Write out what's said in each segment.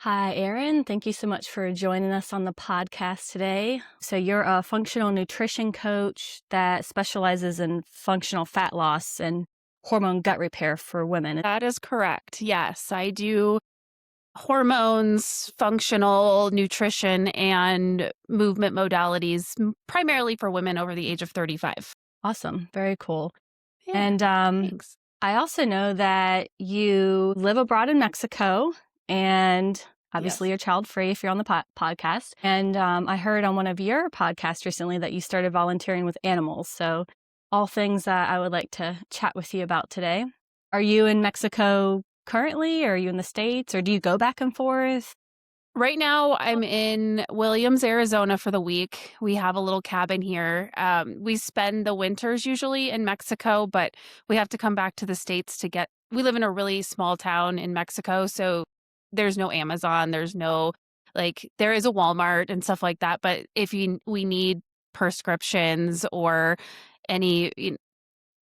Hi, Erin. Thank you so much for joining us on the podcast today. So, you're a functional nutrition coach that specializes in functional fat loss and hormone gut repair for women. That is correct. Yes, I do hormones, functional nutrition, and movement modalities, primarily for women over the age of 35. Awesome. Very cool. Yeah, And thanks. I also know that you live abroad in Mexico and obviously Yes. you're child free if you're on the podcast. And I heard on one of your podcasts recently that you started volunteering with animals. So, all things that I would like to chat with you about today. Are you in Mexico currently? Or are you in the States? Or do you go back and forth? Right now, I'm in Williams, Arizona for the week. We have a little cabin here. We spend the winters usually in Mexico, but we have to come back to the States to get. We live in a really small town in Mexico, so there's no Amazon. There's no, there is a Walmart and stuff like that. But if we need prescriptions or any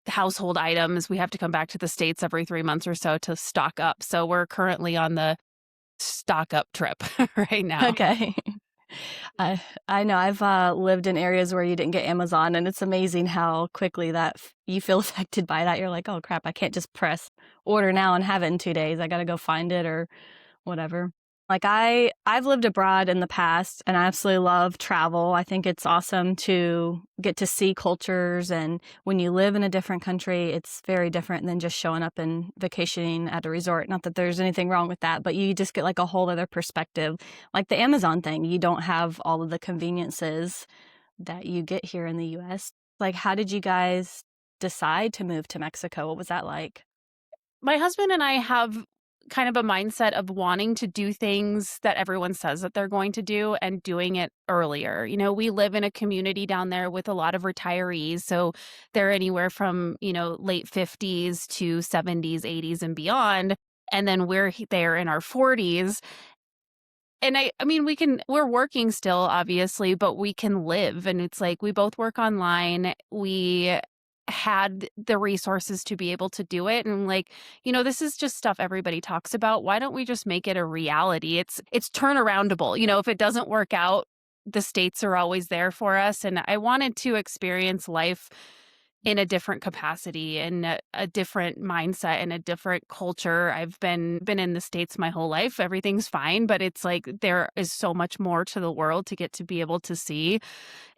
household items, we have to come back to the States every 3 months or so to stock up. So we're currently on the stock up trip right now. Okay. I know I've lived in areas where you didn't get Amazon, and it's amazing how quickly that you feel affected by that. You're like, oh crap, I can't just press order now and have it in 2 days. I got to go find it or whatever. Like I've lived abroad in the past and I absolutely love travel. I think it's awesome to get to see cultures, and when you live in a different country, it's very different than just showing up and vacationing at a resort. Not that there's anything wrong with that, but you just get like a whole other perspective. Like the Amazon thing, you don't have all of the conveniences that you get here in the US. Like, how did you guys decide to move to Mexico? What was that like? My husband and I have kind of a mindset of wanting to do things that everyone says that they're going to do and doing it earlier. We live in a community down there with a lot of retirees. So they're anywhere from, late 50s to 70s, 80s, and beyond. And then we're there in our 40s. And I mean, we're working still, obviously, but we can live. And it's like we both work online. We had the resources to be able to do it. And this is just stuff everybody talks about. Why don't we just make it a reality? It's turnaroundable. If it doesn't work out, the States are always there for us. And I wanted to experience life in a different capacity and a different mindset and a different culture. I've been in the States my whole life. Everything's fine, but it's like there is so much more to the world to get to be able to see.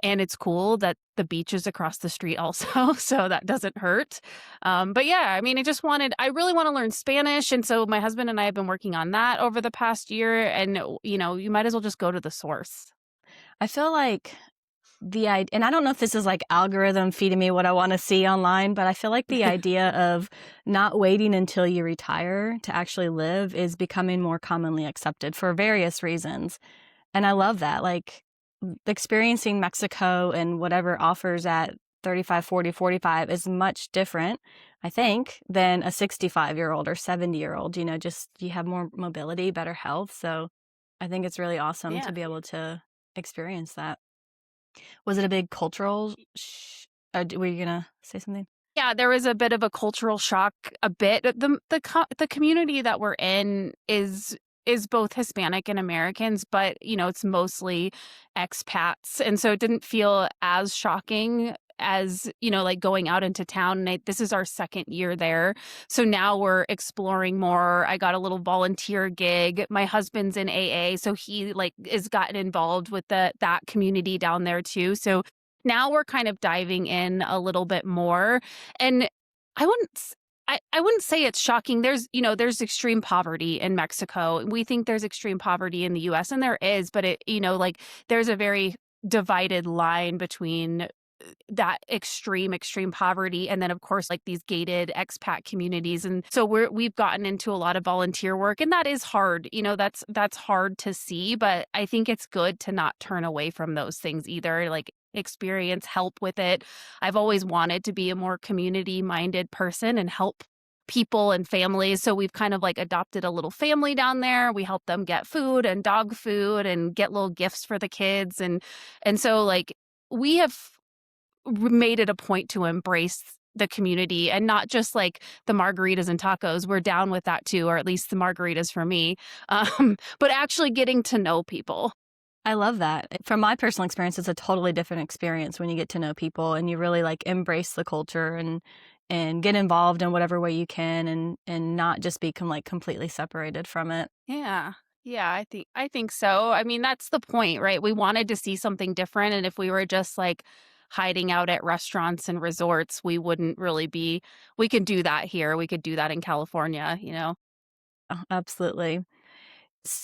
And it's cool that the beach is across the street also, so that doesn't hurt. But yeah, I mean, I really want to learn Spanish. And so my husband and I have been working on that over the past year. And, you might as well just go to the source. I feel like and I don't know if this is like algorithm feeding me what I want to see online, but I feel like the idea of not waiting until you retire to actually live is becoming more commonly accepted for various reasons. And I love that. Like experiencing Mexico and whatever offers at 35, 40, 45 is much different, I think, than a 65-year-old or 70-year-old. Just you have more mobility, better health. So I think it's really awesome Yeah. to be able to experience that. Was it a big cultural were you gonna say something? Yeah, there was a bit of a cultural shock, a bit. The community that we're in is both Hispanic and Americans, but it's mostly expats, and so it didn't feel as shocking as like going out into town. And this is our second year there, so now we're exploring more. I got a little volunteer gig. My husband's in AA, so he is gotten involved with that community down there too. So now we're kind of diving in a little bit more. And I wouldn't s- I wouldn't say it's shocking. There's extreme poverty in Mexico. We think there's extreme poverty in the US, and there is, but there's a very divided line between that extreme poverty and then of course like these gated expat communities. And so we've gotten into a lot of volunteer work, and that is hard. That's hard to see, but I think it's good to not turn away from those things either. Like experience help with it. I've always wanted to be a more community minded person and help people and families. So we've kind of like adopted a little family down there. We help them get food and dog food and get little gifts for the kids. And so we have made it a point to embrace the community, and not just like the margaritas and tacos. We're down with that too, or at least the margaritas for me. But actually getting to know people. I love that. From my personal experience, it's a totally different experience when you get to know people and you really like embrace the culture and get involved in whatever way you can and not just become like completely separated from it. Yeah. Yeah, I think so. I mean, that's the point, right? We wanted to see something different, and if we were just like hiding out at restaurants and resorts, we wouldn't really be. We could do that here. We could do that in California, you know. Absolutely.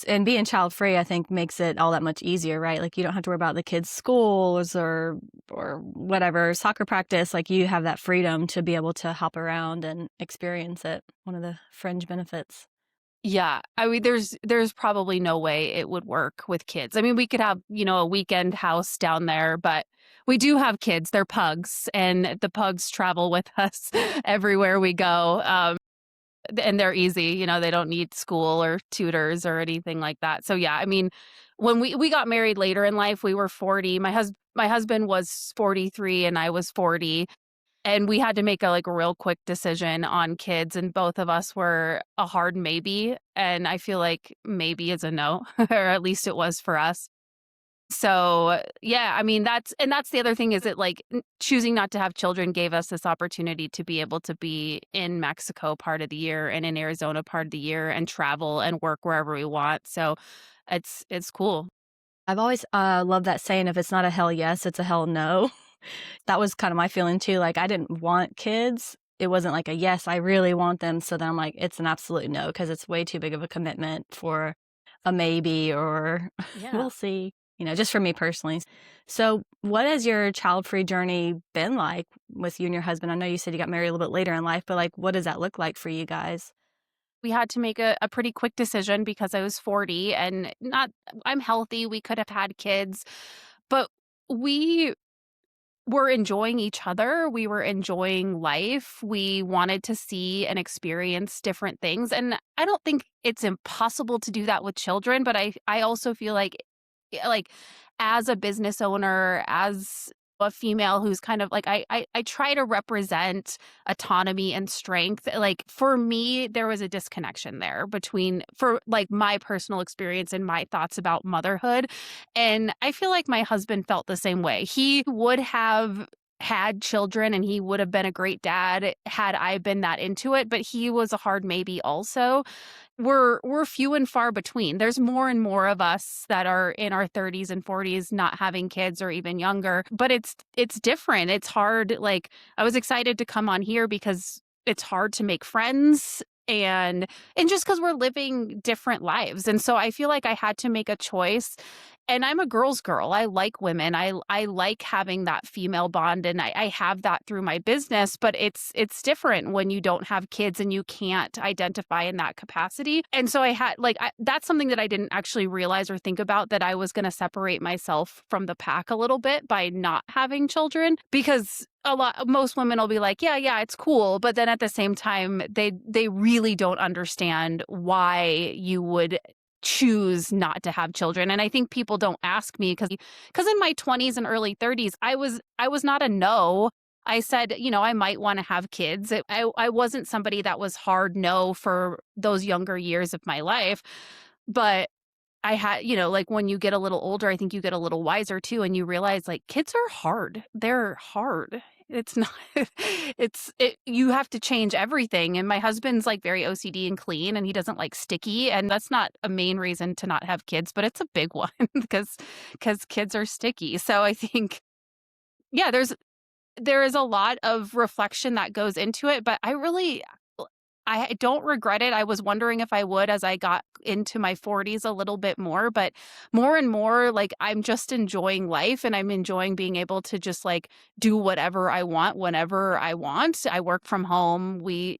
And being child free, I think, makes it all that much easier, right? Like you don't have to worry about the kids' schools or whatever soccer practice. Like you have that freedom to be able to hop around and experience it. One of the fringe benefits. Yeah, I mean, there's probably no way it would work with kids. I mean, we could have, you know, a weekend house down there, but we do have kids. They're pugs, and the pugs travel with us everywhere we go. And they're easy, you know, they don't need school or tutors or anything like that. So yeah, I mean, when we got married later in life, we were 40. My husband was 43 and I was 40. And we had to make a real quick decision on kids, and both of us were a hard maybe, and I feel like maybe is a no, or at least it was for us. So, yeah, I mean, that's the other thing is that, like, choosing not to have children gave us this opportunity to be able to be in Mexico part of the year and in Arizona part of the year and travel and work wherever we want. So, it's cool. I've always loved that saying, if it's not a hell yes, it's a hell no. That was kind of my feeling too. Like I didn't want kids. It wasn't like a yes, I really want them. So then I'm like, it's an absolute no because it's way too big of a commitment for a maybe or Yeah. we'll see, just for me personally. So, what has your child free journey been like with you and your husband? I know you said you got married a little bit later in life, but like, what does that look like for you guys? We had to make a pretty quick decision because I was 40 and not I'm healthy, we could have had kids, but we were enjoying each other, we were enjoying life, we wanted to see and experience different things, and I don't think it's impossible to do that with children, but I also feel like like, as a business owner, as a female who's kind of like I try to represent autonomy and strength. Like, for me, there was a disconnection there between for, like, my personal experience and my thoughts about motherhood, and I feel like my husband felt the same way. He would have had children, and he would have been a great dad had I been that into it, but he was a hard maybe also. We're few and far between. There's more and more of us that are in our 30s and 40s not having kids or even younger, but it's different. It's hard. Like, I was excited to come on here because it's hard to make friends, and just because we're living different lives. And so I feel like I had to make a choice. And I'm a girl's girl. I like women. I like having that female bond, and I have that through my business. But it's different when you don't have kids and you can't identify in that capacity. And so I had that's something that I didn't actually realize or think about, that I was going to separate myself from the pack a little bit by not having children, because most women will be like, yeah, it's cool, but then at the same time they really don't understand why you would choose not to have children. And I think people don't ask me because in my 20s and early 30s, I was not a no. I said, I might want to have kids. I wasn't somebody that was hard no for those younger years of my life. But I had, like, when you get a little older, I think you get a little wiser too, and you realize, like, kids are hard. They're hard. It's not, you have to change everything. And my husband's like very OCD and clean, and he doesn't like sticky. And that's not a main reason to not have kids, but it's a big one because kids are sticky. So I think, yeah, there is a lot of reflection that goes into it, but I don't regret it. I was wondering if I would as I got into my 40s a little bit more, but more and more, like, I'm just enjoying life, and I'm enjoying being able to just, like, do whatever I want whenever I want. I work from home. We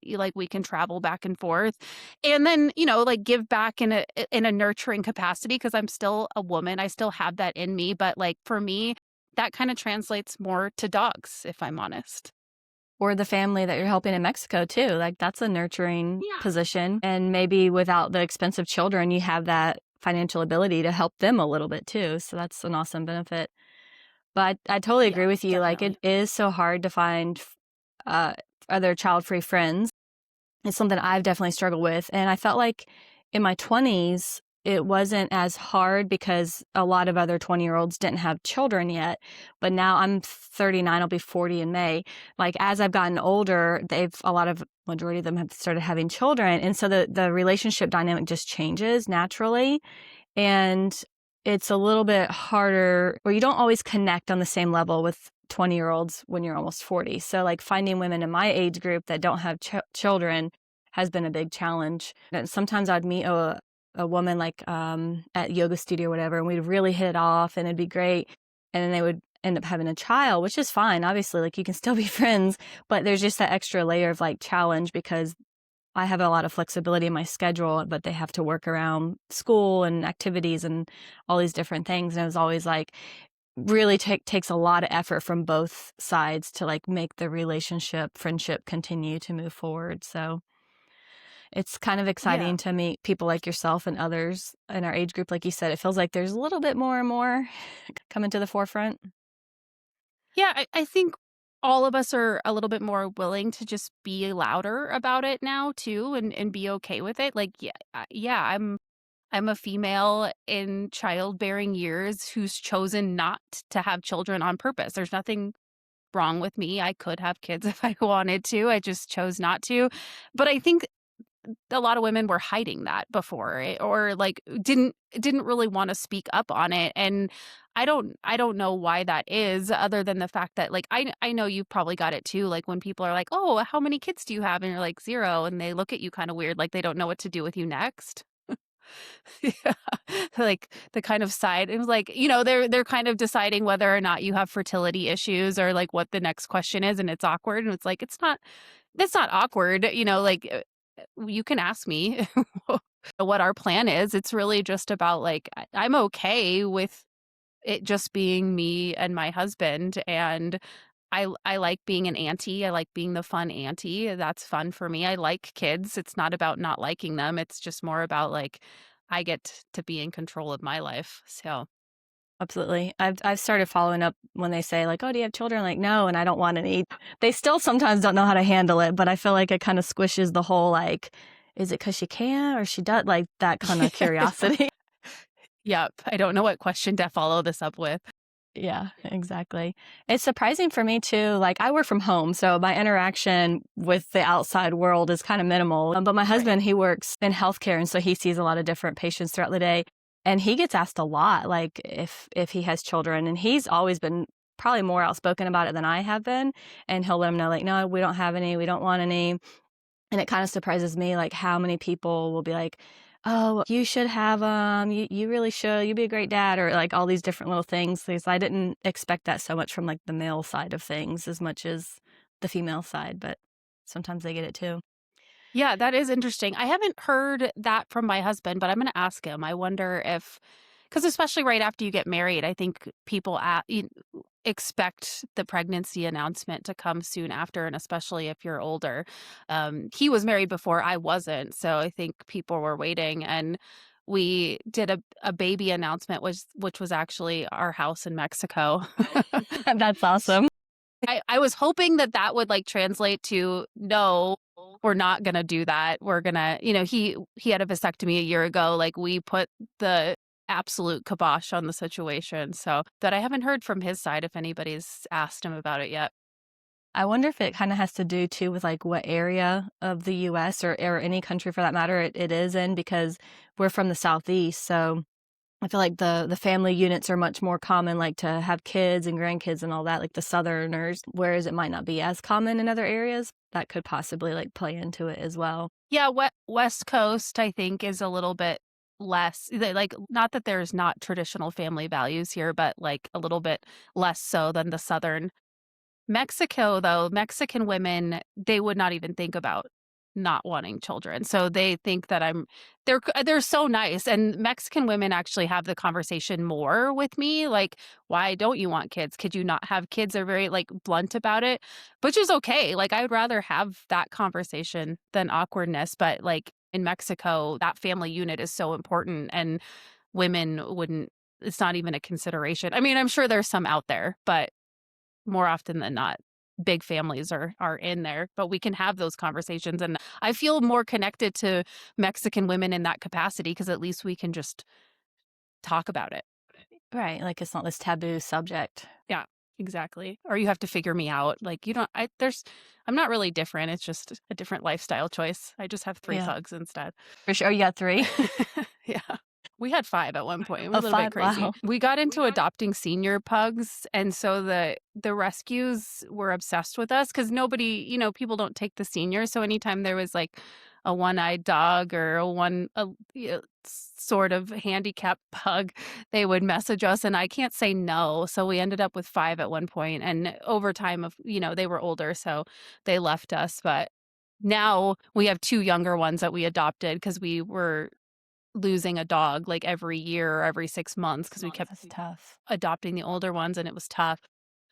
can travel back and forth, and then, like, give back in a nurturing capacity, because I'm still a woman. I still have that in me, but, like, for me, that kind of translates more to dogs, if I'm honest. Or the family that you're helping in Mexico too. Like that's a nurturing Yeah. position. And maybe without the expensive children, you have that financial ability to help them a little bit too. So that's an awesome benefit. But I totally Yeah, agree with you. Like it definitely. is so hard to find uh, other child-free friends. It's something I've definitely struggled with, and I felt like in my 20s, it wasn't as hard because a lot of other 20-year-olds didn't have children yet, but now I'm 39, I'll be 40 in May. Like, as I've gotten older, majority of them have started having children, and so the relationship dynamic just changes naturally, and it's a little bit harder, or you don't always connect on the same level with 20-year-olds when you're almost 40. So, like, finding women in my age group that don't have children has been a big challenge. And sometimes I'd meet a woman, like, at yoga studio or whatever, and we'd really hit it off, and it'd be great. And then they would end up having a child, which is fine. Obviously, like, you can still be friends, but there's just that extra layer of, like, challenge because I have a lot of flexibility in my schedule, but they have to work around school and activities and all these different things. And it was always like really takes a lot of effort from both sides to like make the friendship continue to move forward. So it's kind of Yeah. exciting to meet people like yourself and others in our age group. Like you said, it feels like there's a little bit more and more coming to the forefront. Yeah, I think all of us are a little bit more willing to just be louder about it now too, and be okay with it. Like, yeah, I'm a female in childbearing years who's chosen not to have children on purpose. There's nothing wrong with me. I could have kids if I wanted to. I just chose not to. But I think a lot of women were hiding that before, or like didn't really want to speak up on it. And I don't know why that is, other than the fact that, like, I know you've probably got it too, like when people are like, "Oh, how many kids do you have?" and you're like, "0," and they look at you kind of weird, like they don't know what to do with you next. Yeah. Like the kind of side, it was like, they're kind of deciding whether or not you have fertility issues, or like what the next question is, and it's awkward, and it's like, it's not awkward, like, you can ask me what our plan is. It's really just about, like, I'm okay with it just being me and my husband, and I like being an auntie. I like being the fun auntie. That's fun for me. I like kids. It's not about not liking them. It's just more about, like, I get to be in control of my life. So, Absolutely. I've started following up when they say like, "Oh, do you have children?" Like, "No, and I don't want any." They still sometimes don't know how to handle it, but I feel like it kind of squishes the whole like, is it because she can or she does, like that kind of curiosity. yep. I don't know what question to follow this up with. Yeah, exactly. It's surprising for me too. Like, I work from home, so my interaction with the outside world is kind of minimal. But my Right. husband, he works in healthcare, and so he sees a lot of different patients throughout the day. And he gets asked a lot, like if he has children, and he's always been probably more outspoken about it than I have been. And he'll let them know, like, no, we don't have any, we don't want any. And it kind of surprises me, like, how many people will be like, "Oh, you should have you really should. You'd be a great dad," or like all these different little things. Because I didn't expect that so much from like the male side of things as much as the female side, but sometimes they get it too. Yeah, that is interesting. I haven't heard that from my husband, but I'm going to ask him. I wonder if, because especially right after you get married, I think people expect the pregnancy announcement to come soon after, and especially if you're older. He was married before I wasn't, so I think people were waiting, and we did a baby announcement, which was actually our house in Mexico. That's awesome. I was hoping that that would, like, translate to, "No, we're not gonna do that. We're gonna," he had a vasectomy a year ago, like, we put the absolute kibosh on the situation, so but I haven't heard from his side if anybody's asked him about it yet. I wonder if it kind of has to do too with like what area of the US or any country for that matter it is in, because we're from the Southeast. So I feel like the family units are much more common, like to have kids and grandkids and all that, like the Southerners, whereas it might not be as common in other areas. That could possibly like play into it as well. Yeah, West Coast, I think, is a little bit less like, not that there's not traditional family values here, but, like, a little bit less so than the Southern. Mexico, though, Mexican women, they would not even think about not wanting children. So they think that they're so nice, and Mexican women actually have the conversation more with me, like, "Why don't you want kids? Could you not have kids?" They're very, like, blunt about it, which is okay. Like, I would rather have that conversation than awkwardness, but, like, in Mexico, that family unit is so important, and women wouldn't it's not even a consideration. I mean, I'm sure there's some out there, but more often than not. big families are in there, but we can have those conversations. And I feel more connected to Mexican women in that capacity because at least we can just talk about it. Right, like, it's not this taboo subject. Yeah, exactly. Or you have to figure me out. Like, you don't, I'm not really different. It's just a different lifestyle choice. I just have 3 Yeah, pugs instead. for sure. Oh, you got 3? Yeah. We had 5 at one point. It was Oh, a little bit 5? crazy. Wow. We got into adopting senior pugs, and so the rescues were obsessed with us because nobody, people don't take the seniors. So anytime there was like a one-eyed dog or sort of handicapped pug, they would message us, and I can't say no. So we ended up with 5 at one point, and over time they were older, so they left us. But now we have 2 younger ones that we adopted because we were losing a dog like every year or every 6 months because we kept That's tough. adopting the older ones and it was tough.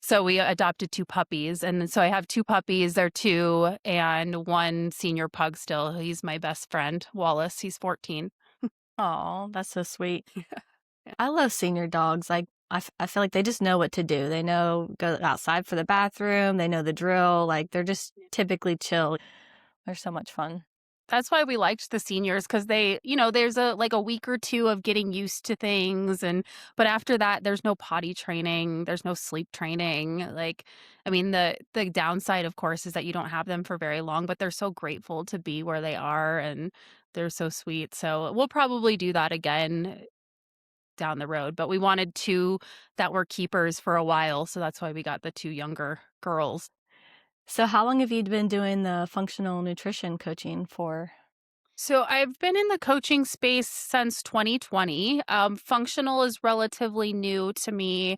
So we adopted 2 puppies, and so I have 2 puppies, they're 2, and 1 senior pug still. He's my best friend, Wallace, he's 14. Oh, that's so sweet. Yeah. I love senior dogs, like, I feel like they just know what to do. They know go outside for the bathroom, they know the drill, like, they're just typically chill. They're so much fun. That's why we liked the seniors because there's a week or 2 of getting used to things, but after that, there's no potty training, there's no sleep training. Like, I mean, the downside, of course, is that you don't have them for very long, but they're so grateful to be where they are, and they're so sweet. So we'll probably do that again down the road, but we wanted 2 that were keepers for a while, so that's why we got the 2 younger girls. So how long have you been doing the functional nutrition coaching for? So I've been in the coaching space since 2020. Functional is relatively new to me.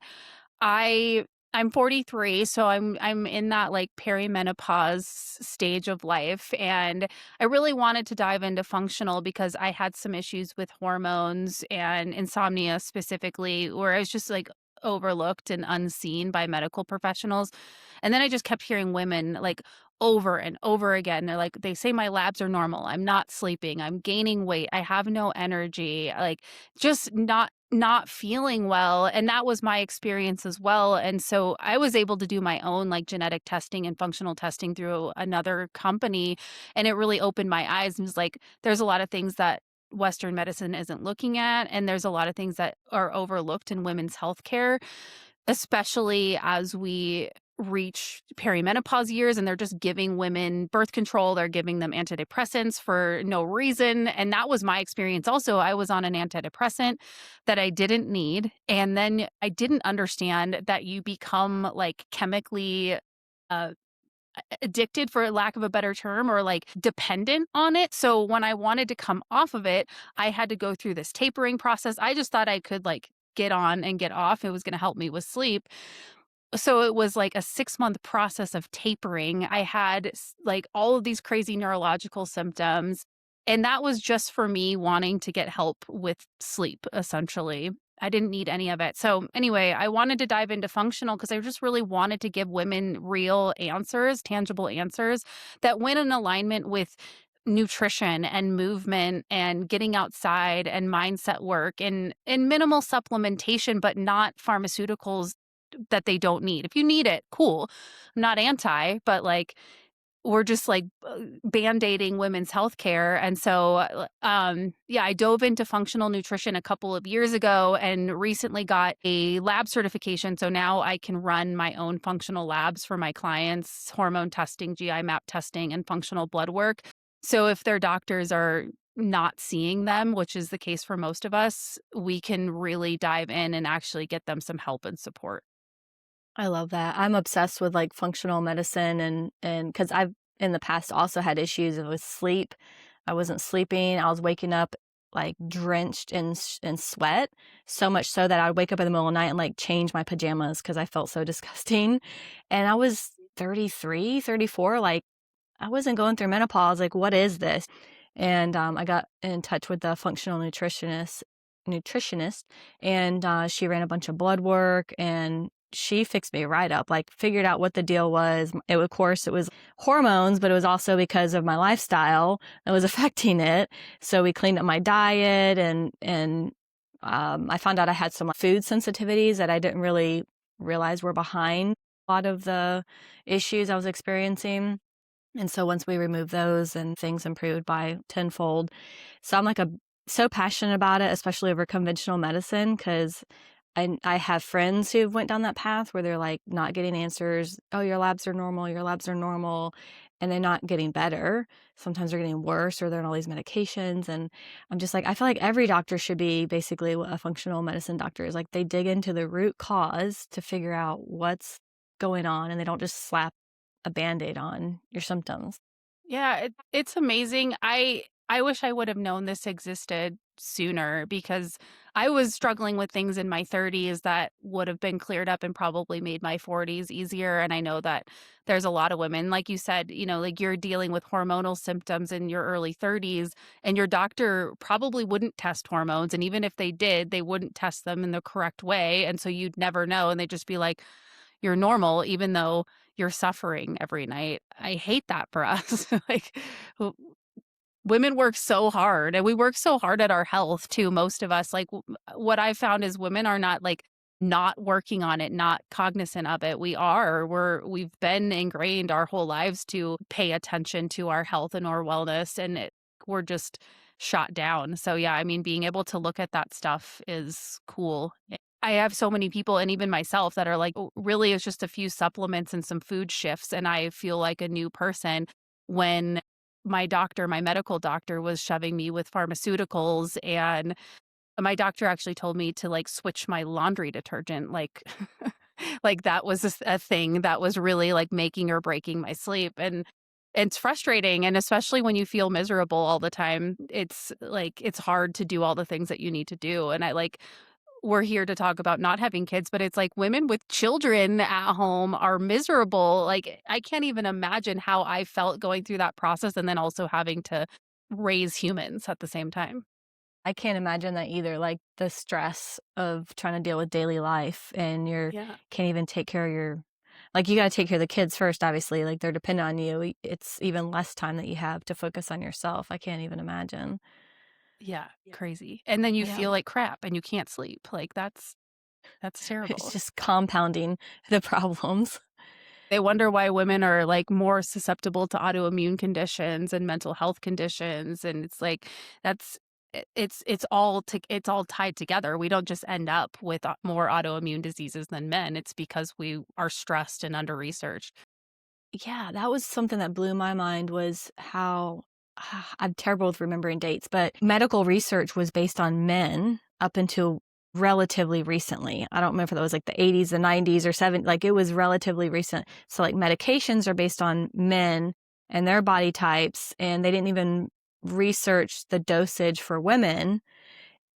I I'm 43, so I'm in that like perimenopause stage of life, and I really wanted to dive into functional because I had some issues with hormones and insomnia specifically, where I was just like overlooked and unseen by medical professionals. And then I just kept hearing women like over and over again. They're like, they say my labs are normal. I'm not sleeping. I'm gaining weight. I have no energy. Like just not feeling well, and that was my experience as well. And so I was able to do my own like genetic testing and functional testing through another company, and it really opened my eyes and was like there's a lot of things that Western medicine isn't looking at, and there's a lot of things that are overlooked in women's healthcare, especially as we reach perimenopause years and they're just giving women birth control, they're giving them antidepressants for no reason. And that was my experience also. I was on an antidepressant that I didn't need, and then I didn't understand that you become like chemically uh addicted, for lack of a better term, or like dependent on it. So when I wanted to come off of it, I had to go through this tapering process. I just thought I could like get on and get off. It was going to help me with sleep. So it was like a 6-month process of tapering. I had like all of these crazy neurological symptoms. And that was just for me wanting to get help with sleep, essentially. I didn't need any of it. So, anyway, I wanted to dive into functional because I just really wanted to give women real answers, tangible answers that went in alignment with nutrition and movement and getting outside and mindset work and minimal supplementation, but not pharmaceuticals that they don't need. If you need it, cool. I'm not anti, but like we're just like band-aiding women's healthcare. And so, yeah, I dove into functional nutrition a couple of years ago and recently got a lab certification. So now I can run my own functional labs for my clients, hormone testing, GI map testing, and functional blood work. So if their doctors are not seeing them, which is the case for most of us, we can really dive in and actually get them some help and support. I love that. I'm obsessed with, like, functional medicine because 'cause I've in the past also had issues with sleep. I wasn't sleeping. I was waking up, like, drenched in sweat, so much so that I would wake up in the middle of the night and, like, change my pajamas because I felt so disgusting. And I was 33, 34. Like, I wasn't going through menopause, like, what is this? And, I got in touch with the functional nutritionist, and, she ran a bunch of blood work, and she fixed me right up, like, figured out what the deal was. Of course, it was hormones, but it was also because of my lifestyle that was affecting it. So we cleaned up my diet, and I found out I had some food sensitivities that I didn't really realize were behind a lot of the issues I was experiencing. And so once we removed those and things improved by tenfold. So I'm like so passionate about it, especially over conventional medicine, because I have friends who went down that path where they're like not getting answers. Oh, your labs are normal. Your labs are normal. And they're not getting better. Sometimes they're getting worse or they're on all these medications. And I'm just like, I feel like every doctor should be basically what a functional medicine doctor is. Like they dig into the root cause to figure out what's going on and they don't just slap a Band-Aid on your symptoms. Yeah, it's amazing. I wish I would have known this existed sooner because I was struggling with things in my 30s that would have been cleared up and probably made my 40s easier. And I know that there's a lot of women, like you said, like you're dealing with hormonal symptoms in your early 30s, and your doctor probably wouldn't test hormones. And even if they did, they wouldn't test them in the correct way. And so you'd never know. And they'd just be like, you're normal, even though you're suffering every night. I hate that for us. Like, w women work so hard, and we work so hard at our health too, most of us. Like, what I found is women are not, like, not working on it, not cognizant of it. We are. We've been ingrained our whole lives to pay attention to our health and our wellness, and we're just shot down. So, yeah, I mean, being able to look at that stuff is cool. I have so many people and even myself that are like, "Oh, really, it's just a few supplements and some food shifts, and I feel like a new person," when my medical doctor was shoving me with pharmaceuticals, and my doctor actually told me to, like, switch my laundry detergent, like like that was a thing that was really, like, making or breaking my sleep, and it's frustrating, and especially when you feel miserable all the time, it's, like, it's hard to do all the things that you need to do, and we're here to talk about not having kids, but it's like women with children at home are miserable. Like, I can't even imagine how I felt going through that process and then also having to raise humans at the same time. I can't imagine that either, like, the stress of trying to deal with daily life and you're Yeah. can't even take care of your like, you gotta take care of the kids first, obviously, like, they're dependent on you. It's even less time that you have to focus on yourself. I can't even imagine. Yeah, crazy. And then you Yeah. feel like crap and you can't sleep. Like, that's It's terrible. just compounding the problems. They wonder why women are, like, more susceptible to autoimmune conditions and mental health conditions, and it's like, that's it's all tied together. We don't just end up with, more autoimmune diseases than men, it's because we are stressed and under-researched. Yeah, that was something that blew my mind was how I'm terrible with remembering dates, but medical research was based on men up until relatively recently. I don't remember if that was like the 80s, the 90s, or 7 like it was relatively recent. So like medications are based on men and their body types, and they didn't even research the dosage for women.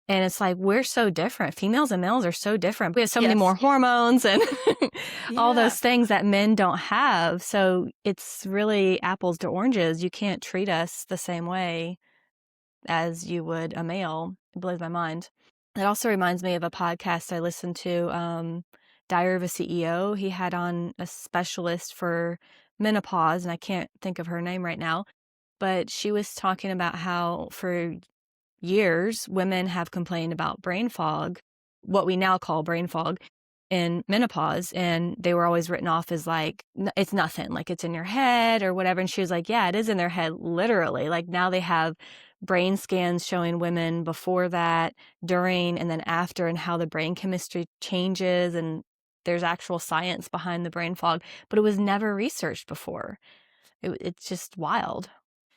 And it's like, we're so different. Females and males are so different. We have so many Yes. more hormones and all Yeah. those things that men don't have. So it's really apples to oranges. You can't treat us the same way as you would a male. It blows my mind. It also reminds me of a podcast I listened to, Diary of a CEO. He had on a specialist for menopause, and I can't think of her name right now, but she was talking about how for years, women have complained about brain fog, what we now call brain fog, in menopause. And they were always written off as like, it's nothing, like it's in your head or whatever. And she was like, yeah, it is in their head, literally. Like now they have brain scans showing women before that, during, and then after, and how the brain chemistry changes. And there's actual science behind the brain fog, but it was never researched before. It's just wild.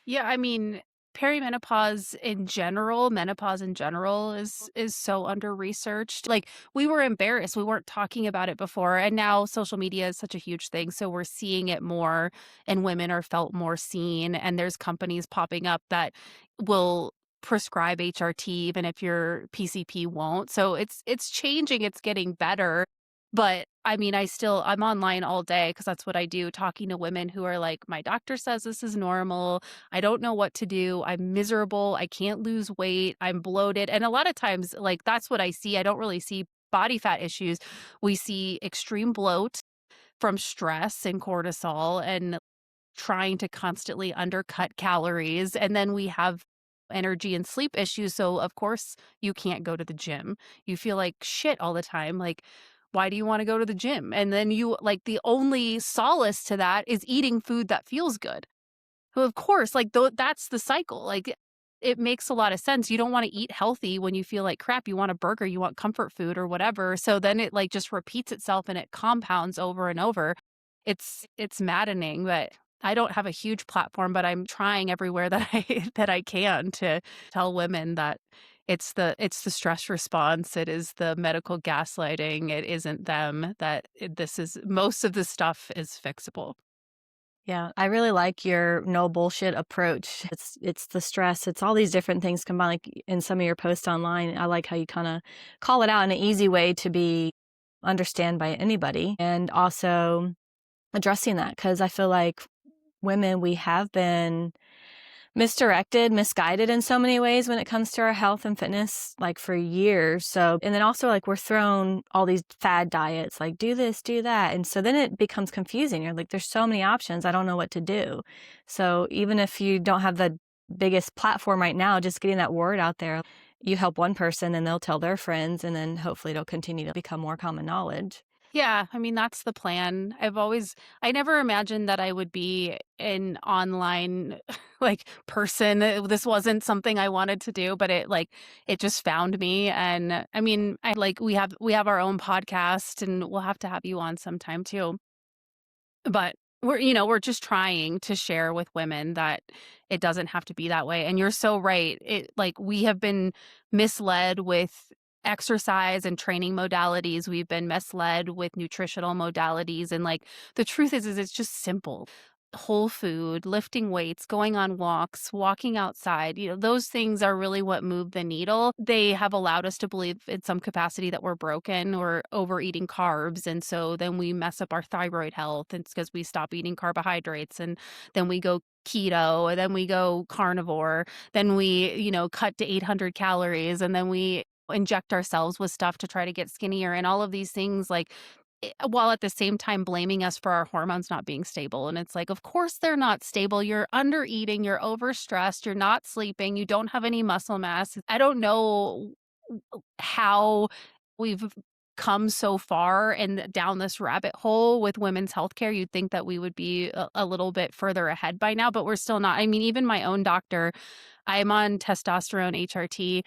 Yeah, I mean, perimenopause in general, menopause in general is so under-researched. Like, we were embarrassed, we weren't talking about it before, and now social media is such a huge thing, so we're seeing it more, and women are felt more seen, and there's companies popping up that will prescribe HRT even if your PCP won't. So it's changing, it's getting better. But I mean, I'm online all day because that's what I do, talking to women who are like, my doctor says this is normal. I don't know what to do. I'm miserable. I can't lose weight. I'm bloated. And a lot of times, like, that's what I see. I don't really see body fat issues. We see extreme bloat from stress and cortisol and trying to constantly undercut calories. And then we have energy and sleep issues. So, of course, you can't go to the gym. You feel like shit all the time. Like, Why do you want to go to the gym? And then you like the only solace to that is eating food that feels good. Well, of course, like that's the cycle. Like it makes a lot of sense. You don't want to eat healthy when you feel like crap. You want a burger, you want comfort food or whatever. So then it like just repeats itself and it compounds over and over. It's maddening, but I don't have a huge platform, but I'm trying everywhere that I that I can to tell women that it's the stress response, it is the medical gaslighting, it isn't them, that this is most of the stuff is fixable. Yeah, I really like your no bullshit approach. It's the stress, it's all these different things combined, like, in some of your posts online. I like how you kinda call it out in an easy way to be understand by anybody, and also addressing that because I feel like women, we have been misdirected, misguided in so many ways when it comes to our health and fitness, like, for years. So and then also, like, we're thrown all these fad diets, like, "Do this, do that," and so then it becomes confusing. You're like, "There's so many options, I don't know what to do." So even if you don't have the biggest platform right now, just getting that word out there, you help one person and they'll tell their friends, and then hopefully it'll continue to become more common knowledge. Yeah, I mean, that's the plan. I never imagined that I would be an online like person. This wasn't something I wanted to do, but it just found me. And I mean, I like we have our own podcast and we'll have to have you on sometime too. But we're just trying to share with women that it doesn't have to be that way, and you're so right. We have been misled with exercise and training modalities, we've been misled with nutritional modalities, and, like, the truth is it's just simple. Whole food, lifting weights, going on walks, walking outside, those things are really what move the needle. They have allowed us to believe in some capacity that we're broken or overeating carbs, and so then we mess up our thyroid health, and it's because we stop eating carbohydrates, and then we go keto, and then we go carnivore, then we, cut to 800 calories, and then we inject ourselves with stuff to try to get skinnier, and all of these things, like, while at the same time blaming us for our hormones not being stable. And it's like, of course they're not stable. You're under eating, you're overstressed, you're not sleeping, you don't have any muscle mass. I don't know how we've come so far and down this rabbit hole with women's healthcare. You'd think that we would be a little bit further ahead by now, but we're still not. I mean, even my own doctor, I'm on testosterone HRT,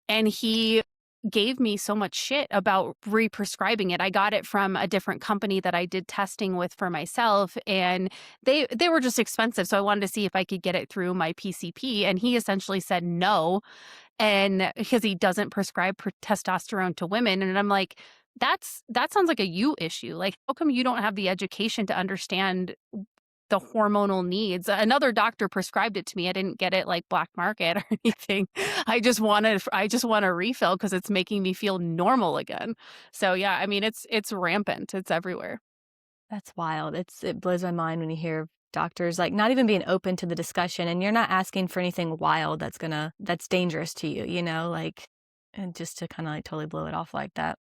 and he gave me so much shit about re-prescribing it. I got it from a different company that I did testing with for myself, and they were just expensive, so I wanted to see if I could get it through my PCP, and he essentially said no, and because he doesn't prescribe testosterone to women, and I'm like, that sounds like a you issue. Like, how come you don't have the education to understand the hormonal needs? Another doctor prescribed it to me. I didn't get it like black market or anything. I just want a refill because it's making me feel normal again. So yeah, I mean it's rampant. It's everywhere. That's wild. It blows my mind when you hear doctors, like, not even being open to the discussion, and you're not asking for anything wild that's dangerous to you, like, and just to kinda, like, totally blow it off like that.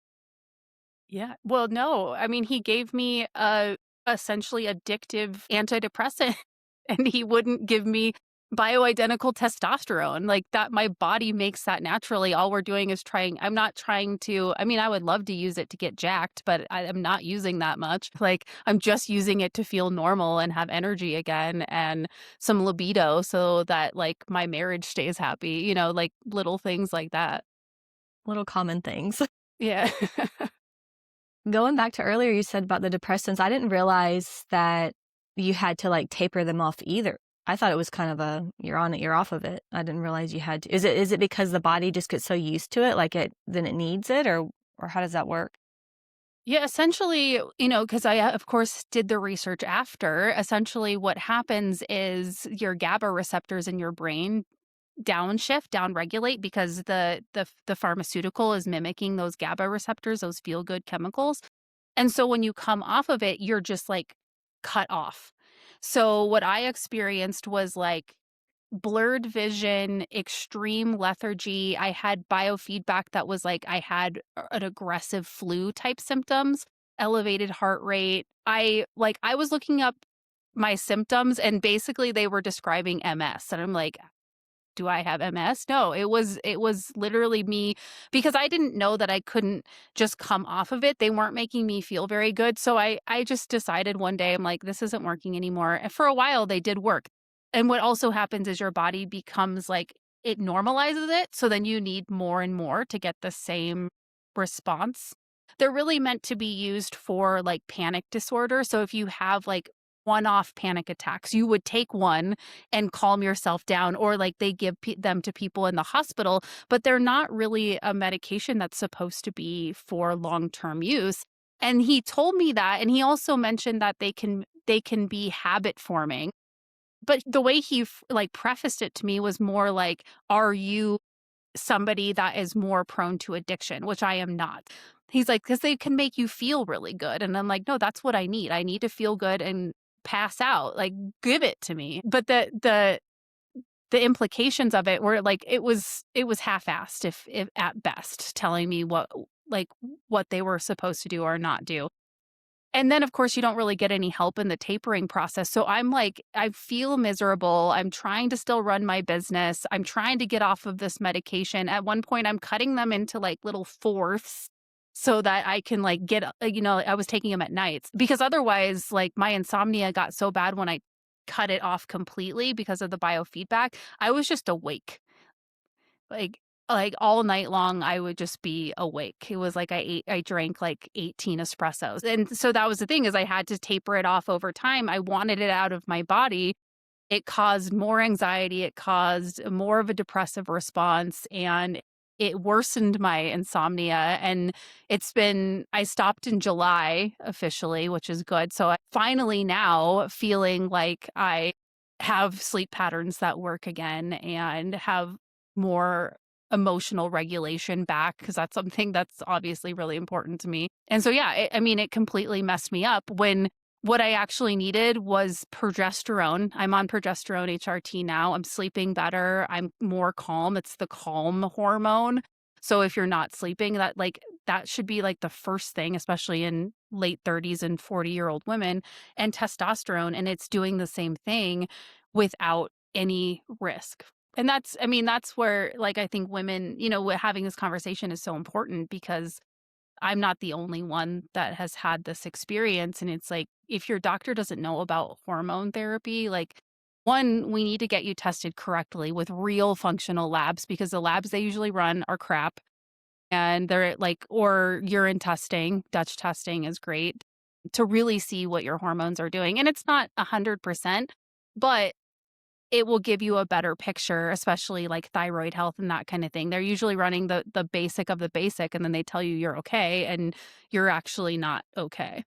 Yeah. Well, no. I mean, he gave me a essentially addictive antidepressant and he wouldn't give me bioidentical testosterone. Like that my body makes that naturally. All we're doing is trying I'm not trying to I mean, I would love to use it to get jacked, but I am not using that much. Like I'm just using it to feel normal and have energy again and some libido so that like my marriage stays happy, like little things like that. Little common things. Yeah. Going back to earlier, you said about the depressants, I didn't realize that you had to, like, taper them off either. I thought it was kind of a you're on it, you're off of it. I didn't realize you had to. Is it because the body just gets so used to it, like, then it needs it, or how does that work? Yeah, essentially, because I, of course, did the research after. Essentially, what happens is your GABA receptors in your brain downshift, downregulate because the pharmaceutical is mimicking those GABA receptors, those feel good chemicals. And so when you come off of it, you're just like cut off. So what I experienced was like blurred vision, extreme lethargy. I had biofeedback that was like I had an aggressive flu type symptoms, elevated heart rate. I was looking up my symptoms and basically they were describing MS and I'm like do I have MS? No, it was literally me because I didn't know that I couldn't just come off of it. They weren't making me feel very good. So I just decided one day, I'm like, this isn't working anymore. And for a while they did work. And what also happens is your body becomes like it normalizes it. So then you need more and more to get the same response. They're really meant to be used for like panic disorder. So if you have like one-off panic attacks, you would take one and calm yourself down, or like they give them to people in the hospital, but they're not really a medication that's supposed to be for long-term use. And he told me that, and he also mentioned that they can be habit forming. But the way he like prefaced it to me was more like, are you somebody that is more prone to addiction, which I am not. He's like, because they can make you feel really good. And I'm like, no, that's what I need. I need to feel good and pass out. Like, give it to me. But the implications of it were like it was half-assed if at best, telling me what they were supposed to do or not do. And then, of course, you don't really get any help in the tapering process. So I'm like, I feel miserable. I'm trying to still run my business. I'm trying to get off of this medication. At one point, I'm cutting them into like little fourths so that I can like I was taking them at nights because otherwise, like my insomnia got so bad when I cut it off completely because of the biofeedback. I was just awake. Like all night long, I would just be awake. It was like I drank like 18 espressos. And so that was the thing is I had to taper it off over time. I wanted it out of my body. It caused more anxiety, it caused more of a depressive response, and it worsened my insomnia, and I stopped in July officially, which is good. So I finally now feeling like I have sleep patterns that work again and have more emotional regulation back because that's something that's obviously really important to me. And so, yeah, I mean, it completely messed me up when what I actually needed was progesterone. I'm on progesterone HRT now. I'm sleeping better. I'm more calm. It's the calm hormone. So if you're not sleeping, that should be like the first thing, especially in late 30s and 40-year-old women, and testosterone. And it's doing the same thing without any risk. And that's where like I think women, having this conversation is so important because I'm not the only one that has had this experience. And it's like, if your doctor doesn't know about hormone therapy, like, one, we need to get you tested correctly with real functional labs because the labs they usually run are crap. And they're like, or urine testing, Dutch testing is great to really see what your hormones are doing. And it's not 100%, but it will give you a better picture, especially like thyroid health and that kind of thing. They're usually running the basic of the basic, and then they tell you you're okay, and you're actually not okay.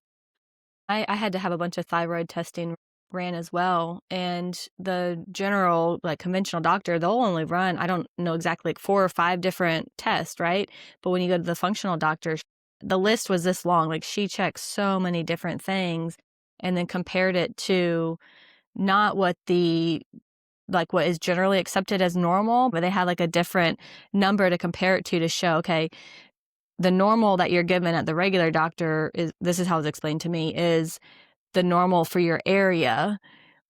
I had to have a bunch of thyroid testing ran as well. And the general, like conventional doctor, they'll only run, I don't know exactly, like 4 or 5 different tests, right? But when you go to the functional doctor, the list was this long. Like she checked so many different things and then compared it to not what what is generally accepted as normal, but they had like a different number to compare it to show, okay, the normal that you're given at the regular doctor this is how it's explained to me, is the normal for your area.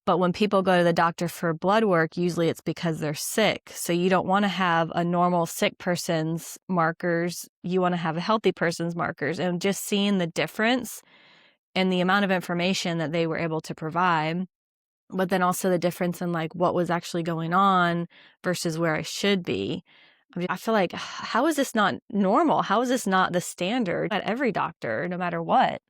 But when people go to the doctor for blood work, usually it's because they're sick. So you don't want to have a normal sick person's markers. You want to have a healthy person's markers. And just seeing the difference in the amount of information that they were able to provide, but then also the difference in like what was actually going on versus where I should be. I feel like, how is this not normal? How is this not the standard at every doctor, no matter what?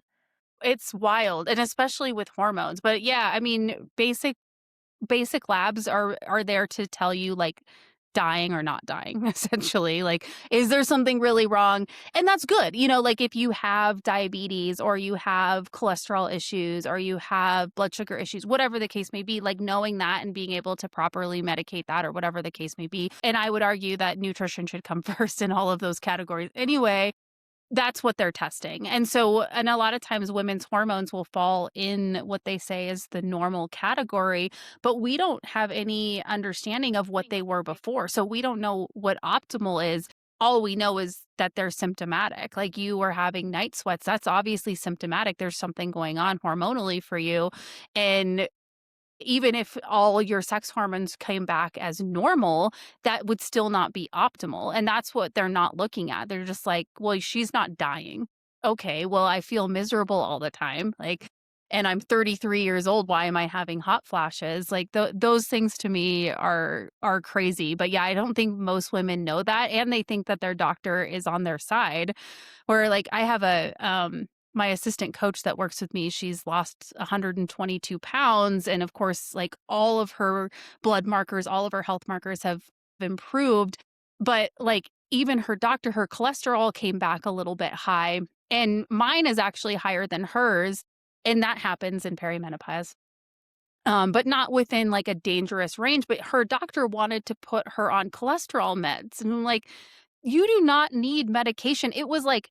It's wild, and especially with hormones. But yeah, I mean, basic labs are there to tell you like dying or not dying essentially, like is there something really wrong, and that's good, like if you have diabetes or you have cholesterol issues or you have blood sugar issues, whatever the case may be, like knowing that and being able to properly medicate that or whatever the case may be. And I would argue that nutrition should come first in all of those categories anyway. That's what they're testing. And a lot of times women's hormones will fall in what they say is the normal category, but we don't have any understanding of what they were before. So we don't know what optimal is. All we know is that they're symptomatic. Like you were having night sweats. That's obviously symptomatic. There's something going on hormonally for you. And even if all your sex hormones came back as normal, that would still not be optimal. And that's what they're not looking at. They're just like, well, she's not dying. Okay, well, I feel miserable all the time. Like, and I'm 33 years old. Why am I having hot flashes? Like those things to me are crazy. But yeah, I don't think most women know that, and they think that their doctor is on their side. Where like I have a my assistant coach that works with me, she's lost 122 pounds. And of course, like all of her blood markers, all of her health markers have improved. But like even her doctor, her cholesterol came back a little bit high. And mine is actually higher than hers. And that happens in perimenopause. But not within like a dangerous range. But her doctor wanted to put her on cholesterol meds. And I'm like, you do not need medication. It was like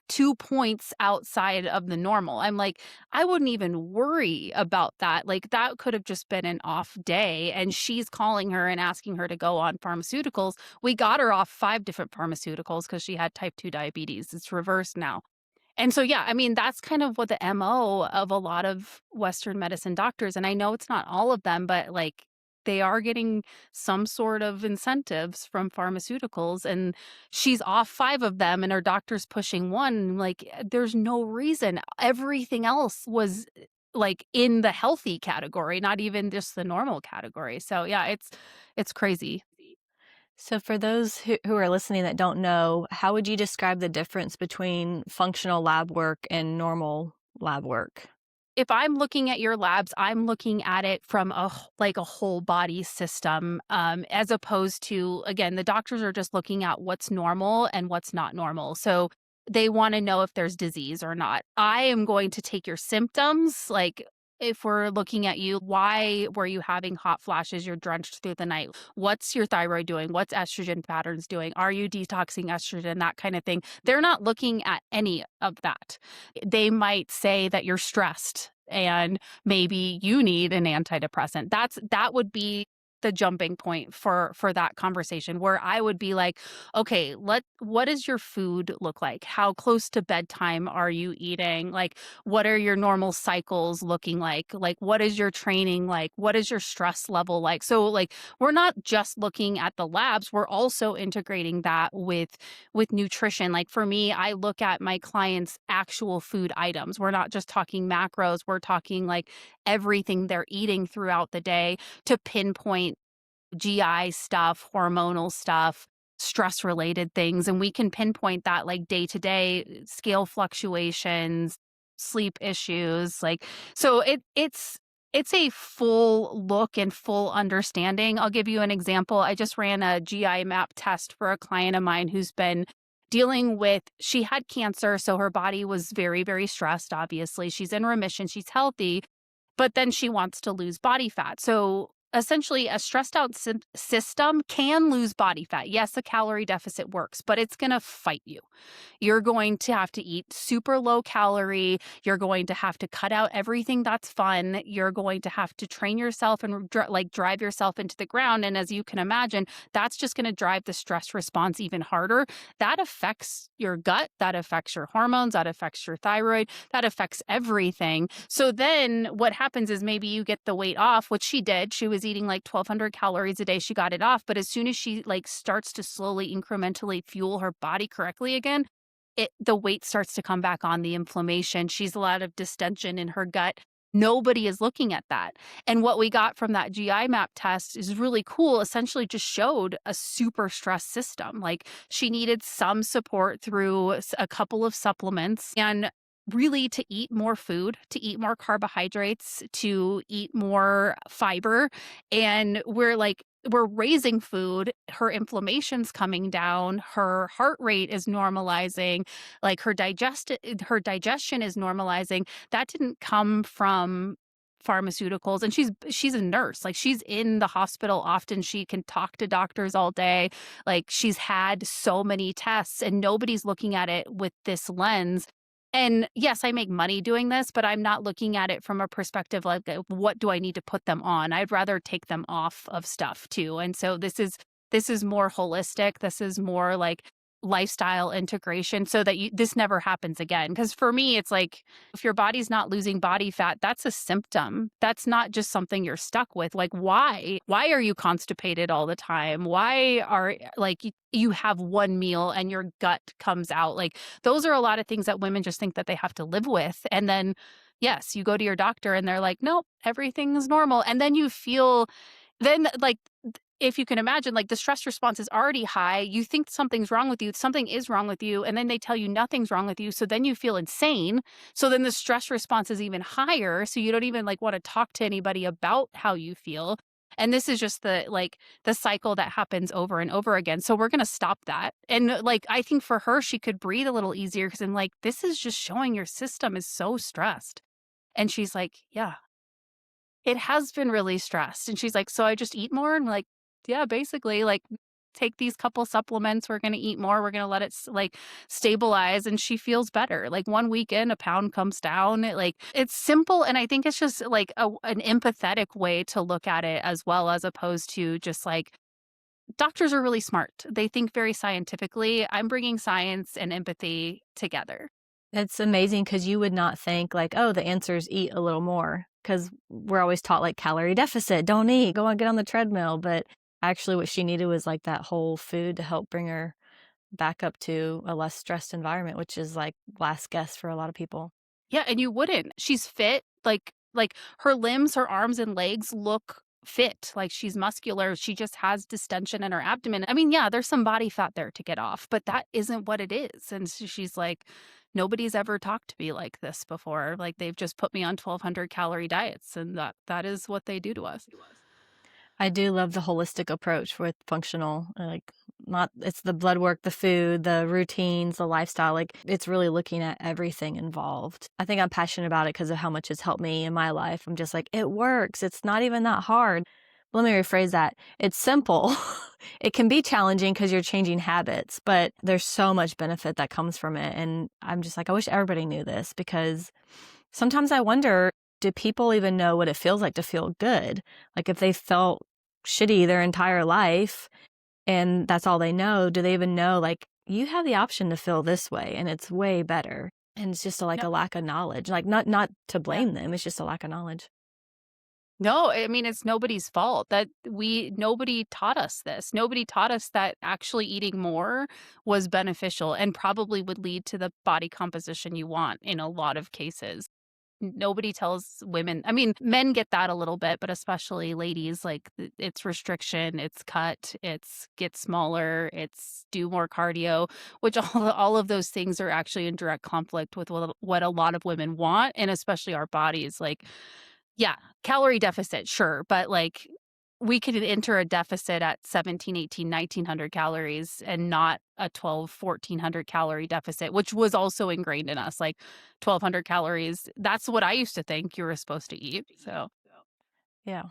2 points outside of the normal. I'm like, I wouldn't even worry about that. Like that could have just been an off day. And she's calling her and asking her to go on pharmaceuticals. We got her off 5 different pharmaceuticals because she had type 2 diabetes. It's reversed now. And so, yeah, I mean, that's kind of what the MO of a lot of Western medicine doctors, and I know it's not all of them, but like they are getting some sort of incentives from pharmaceuticals, and she's off 5 of them and her doctor's pushing 1. Like, there's no reason. Everything else was like in the healthy category, not even just the normal category. So yeah, it's crazy. So, for those who are listening that don't know, how would you describe the difference between functional lab work and normal lab work? If I'm looking at your labs, I'm looking at it from like a whole body system, as opposed to, again, the doctors are just looking at what's normal and what's not normal. So they want to know if there's disease or not. I am going to take your symptoms, like if we're looking at you, why were you having hot flashes? You're drenched through the night. What's your thyroid doing? What's estrogen patterns doing? Are you detoxing estrogen? That kind of thing. They're not looking at any of that. They might say that you're stressed and maybe you need an antidepressant. That would be the jumping point for that conversation, where I would be like, okay, what does your food look like? How close to bedtime are you eating? Like, what are your normal cycles looking like? Like, what is your training like? What is your stress level like? So like, we're not just looking at the labs, we're also integrating that with nutrition. Like for me, I look at my clients' actual food items. We're not just talking macros, we're talking like everything they're eating throughout the day to pinpoint GI stuff, hormonal stuff, stress related things. And we can pinpoint that like day to day scale fluctuations, sleep issues. Like, so it's a full look and full understanding. I'll give you an example. I just ran a GI map test for a client of mine who's been dealing with, she had cancer. So her body was very, very stressed. Obviously, she's in remission, she's healthy, but then she wants to lose body fat. So essentially, a stressed out system can lose body fat. Yes, a calorie deficit works, but it's going to fight you. You're going to have to eat super low calorie. You're going to have to cut out everything that's fun. You're going to have to train yourself and like drive yourself into the ground. And as you can imagine, that's just going to drive the stress response even harder. That affects your gut. That affects your hormones. That affects your thyroid. That affects everything. So then what happens is maybe you get the weight off, which she did. She was eating like 1,200 calories a day. She got it off. But as soon as she like starts to slowly incrementally fuel her body correctly again, the weight starts to come back on, the inflammation. She's a lot of distension in her gut. Nobody is looking at that. And what we got from that GI map test is really cool. Essentially just showed a super stressed system. Like she needed some support through a couple of supplements and really to eat more food, to eat more carbohydrates, to eat more fiber. And we're raising food, her inflammation's coming down, her heart rate is normalizing, like her digestion is normalizing. That didn't come from pharmaceuticals. And she's a nurse. Like she's in the hospital often. She can talk to doctors all day. Like she's had so many tests and nobody's looking at it with this lens. And yes, I make money doing this, but I'm not looking at it from a perspective like, what do I need to put them on? I'd rather take them off of stuff too. And so this is more holistic. This is more like lifestyle integration so that this never happens again. Because for me, it's like if your body's not losing body fat, that's a symptom. That's not just something you're stuck with. Like, why? Why are you constipated all the time? Why are like you have one meal and your gut comes out? Like, those are a lot of things that women just think that they have to live with. And then, yes, you go to your doctor and they're like, nope, everything's normal. And then you feel, then like, if you can imagine, like the stress response is already high. You think something's wrong with you, something is wrong with you, and then they tell you nothing's wrong with you. So then you feel insane. So then the stress response is even higher. So you don't even like want to talk to anybody about how you feel. And this is just the cycle that happens over and over again. So we're going to stop that. And like, I think for her, she could breathe a little easier because I'm like, this is just showing your system is so stressed. And she's like, yeah, it has been really stressed. And she's like, so I just eat more? And I'm like, yeah, basically, like, take these couple supplements. We're going to eat more. We're going to let it like stabilize. And she feels better. Like one weekend, a pound comes down. Like it's simple. And I think it's just like an empathetic way to look at it as well, as opposed to just like doctors are really smart. They think very scientifically. I'm bringing science and empathy together. It's amazing because you would not think like, oh, the answer is eat a little more because we're always taught like calorie deficit, don't eat, go on, get on the treadmill. But actually what she needed was like that whole food to help bring her back up to a less stressed environment, which is like last guess for a lot of people. Yeah, and you wouldn't. She's fit, like her limbs, her arms and legs look fit, like she's muscular, she just has distension in her abdomen. I mean, yeah, there's some body fat there to get off, but that isn't what it is, and she's like, "Nobody's ever talked to me like this before, like, they've just put me on 1,200 calorie diets, and that is what they do to us." I do love the holistic approach with functional, like not it's the blood work, the food, the routines, the lifestyle, like it's really looking at everything involved. I think I'm passionate about it because of how much it's helped me in my life. I'm just like, it works. It's not even that hard. Let me rephrase that. It's simple. It can be challenging because you're changing habits, but there's so much benefit that comes from it. And I'm just like, I wish everybody knew this because sometimes I wonder, do people even know what it feels like to feel good? Like if they felt shitty their entire life and that's all they know, do they even know like you have the option to feel this way and it's way better? And it's just like No. a lack of knowledge. Like not to Yeah. blame them, it's just a lack of knowledge. No, I mean, it's nobody's fault that nobody taught us this. Nobody taught us that actually eating more was beneficial and probably would lead to the body composition you want in a lot of cases. Nobody tells women. I mean, men get that a little bit, but especially ladies, like it's restriction, it's cut, it's get smaller, it's do more cardio, which all of those things are actually in direct conflict with what a lot of women want, and especially our bodies. Like, yeah, calorie deficit, sure, but like we could enter a deficit at 17, 18, 1900 calories and not a 12, 1400 calorie deficit, which was also ingrained in us. Like 1200 calories, that's what I used to think you were supposed to eat. So, Yeah.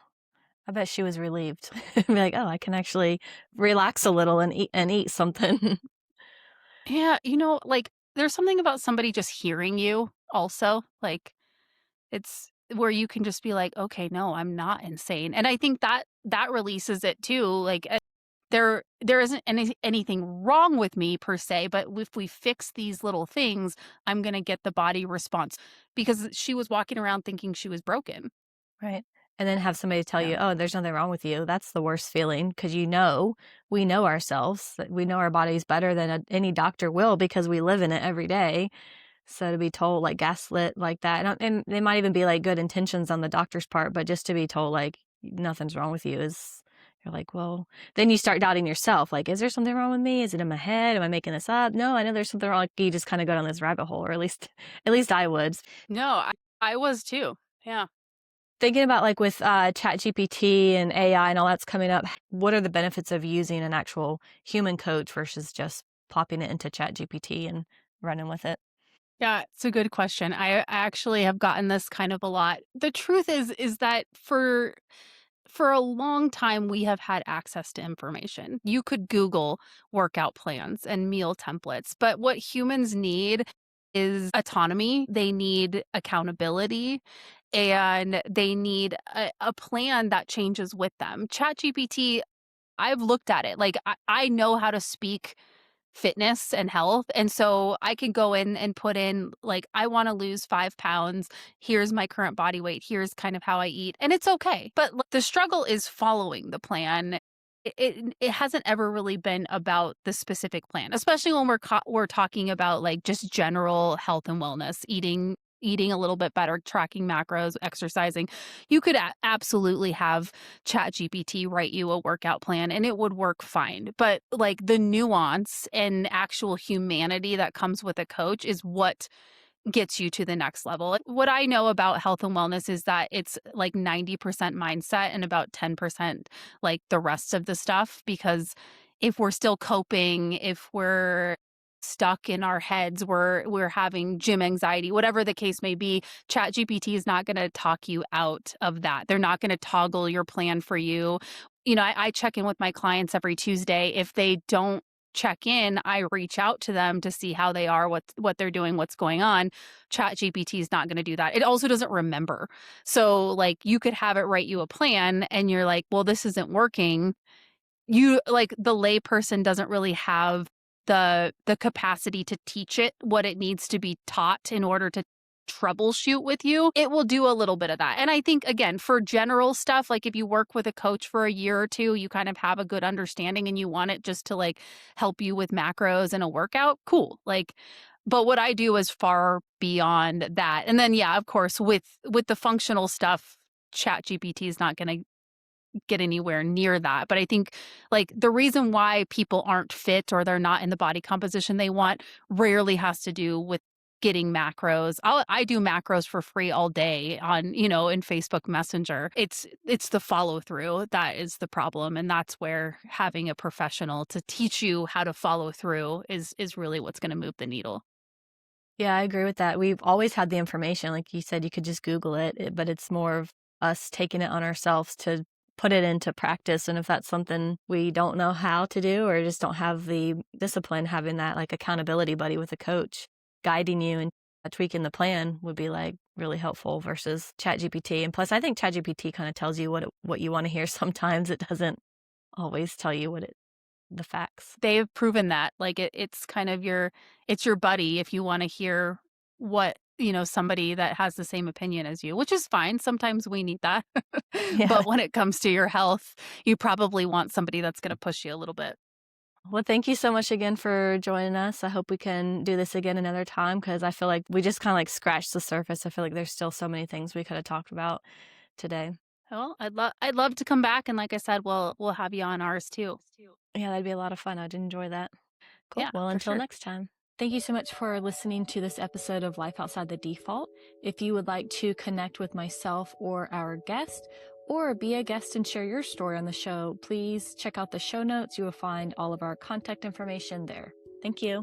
I bet she was relieved. Be like, oh, I can actually relax a little and eat something. yeah, like there's something about somebody just hearing you also. Like it's where you can just be like, okay, no, I'm not insane. And I think that releases it too. Like there isn't anything wrong with me per se, but if we fix these little things, I'm going to get the body response because she was walking around thinking she was broken. Right. And then have somebody tell Yeah. you, "Oh, there's nothing wrong with you." That's the worst feeling because we know ourselves, that we know our bodies better than any doctor will because we live in it every day. So to be told like gaslit like that, and they might even be like good intentions on the doctor's part, but just to be told like nothing's wrong with you is you're like, well, then you start doubting yourself. Like, is there something wrong with me? Is it in my head? Am I making this up? No, I know there's something wrong. Like, you just kind of go down this rabbit hole, or at least I would. No, I was too. Yeah. Thinking about like with ChatGPT and AI and all that's coming up, what are the benefits of using an actual human coach versus just popping it into ChatGPT and running with it? Yeah, it's a good question. I actually have gotten this kind of a lot. The truth is that for a long time, we have had access to information. You could Google workout plans and meal templates, but what humans need is autonomy. They need accountability and they need a plan that changes with them. ChatGPT, I've looked at it. Like, I know how to speak fitness and health. And so I can go in and put in, like, I want to lose 5 pounds. Here's my current body weight. Here's kind of how I eat. And it's okay. But the struggle is following the plan. It hasn't ever really been about the specific plan, especially when we're talking about like just general health and wellness, eating a little bit better, tracking macros, exercising. You could absolutely have ChatGPT write you a workout plan and it would work fine. But like the nuance and actual humanity that comes with a coach is what gets you to the next level. What I know about health and wellness is that it's like 90% mindset and about 10% like the rest of the stuff. Because if we're still coping, if we're stuck in our heads, we're having gym anxiety, whatever the case may be, ChatGPT is not going to talk you out of that. They're not going to toggle your plan for you. I check in with my clients every Tuesday. If they don't check in, I reach out to them to see how they are, what they're doing, what's going on. ChatGPT is not going to do that. It also doesn't remember. So like you could have it write you a plan and you're like, well, this isn't working. You like the layperson doesn't really have the capacity to teach it what it needs to be taught in order to troubleshoot with you. It will do a little bit of that. And I think again, for general stuff, like if you work with a coach for a year or two, you kind of have a good understanding and you want it just to like help you with macros and a workout, cool. Like, but what I do is far beyond that. And then yeah, of course, with the functional stuff, ChatGPT is not going to get anywhere near that. But I think like the reason why people aren't fit or they're not in the body composition they want rarely has to do with getting macros. I do macros for free all day on, in Facebook Messenger. It's the follow through that is the problem. And that's where having a professional to teach you how to follow through is really what's going to move the needle. Yeah, I agree with that. We've always had the information. Like you said, you could just Google it, but it's more of us taking it on ourselves to put it into practice. And if that's something we don't know how to do or just don't have the discipline, having that like accountability buddy with a coach guiding you and tweaking the plan would be like really helpful versus ChatGPT. And plus, I think ChatGPT kind of tells you what you want to hear. Sometimes it doesn't always tell you the facts. They've proven that, like, it's kind of it's your buddy if you wanna hear what, somebody that has the same opinion as you, which is fine, sometimes we need that. Yeah. But when it comes to your health, you probably want somebody that's gonna push you a little bit. Well, thank you so much again for joining us. I hope we can do this again another time because I feel like we just kind of like scratched the surface. I feel like there's still so many things we could have talked about today. Well, I'd love to come back, and like I said, we'll have you on ours too. Yeah, that'd be a lot of fun. I'd enjoy that. Cool. Yeah, Well, for until sure. next time. Thank you so much for listening to this episode of Life Outside the Default. If you would like to connect with myself or our guest, or be a guest and share your story on the show, please check out the show notes. You will find all of our contact information there. Thank you.